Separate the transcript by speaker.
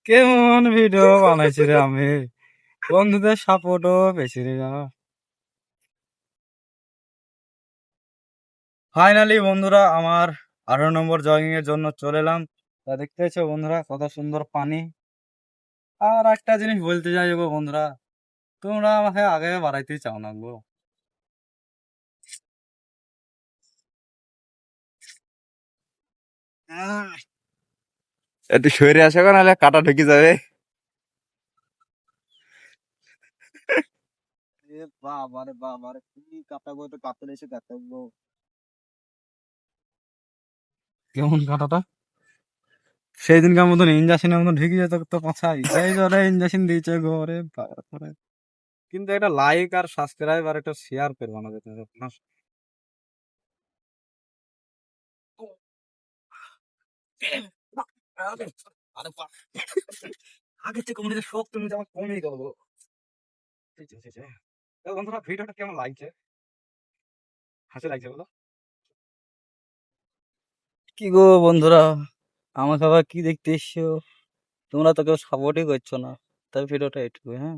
Speaker 1: কেমন ভিডিও বানাইছি রে আমি, বন্ধুদের সাপোর্টও পেয়েছি রে। ফাইনালি বন্ধুরা আমার 18 নম্বর জগিং এর জন্য চলে এলাম। তা দেখতে পাচ্ছ বন্ধুরা কত সুন্দর পানি। আর একটা জিনিস বলতে চাই গো বন্ধুরা, তোমরা আমাকে আগে বাড়াইতেই চাও না গো।
Speaker 2: একটু সরে আসো গো, নাহলে কাটা ঢুকে যাবে।
Speaker 1: এ বাবারে বাবারে, কি কাটাবো, তো কাতলে এসে কাটাবো। কেমন কাটাটা সেই দিনকার মতন ইঞ্জেকশনের মতন ঢুকে যেত তো পাছাই, এই ধরে ইঞ্জেকশন দিয়েছে ঘরে বাবারে। কিন্তু একটা লাইক আর সাবস্ক্রাইব আর একটা শেয়ার করবো না যেতে না। আরে আরে আগের থেকে মনে হচ্ছে শখ তুমি আমার কমেই গেল গো। বন্ধুরা ভিডিওটা কেমন লাগছে, হাসি লাগছে বলো। কি গো বন্ধুরা, আমাকে আবার কি দেখতে এসছো? তোমরা তো কেউ সাপোর্টই করছো না, তাই ভিডিওটা এইটুকু। হ্যাঁ।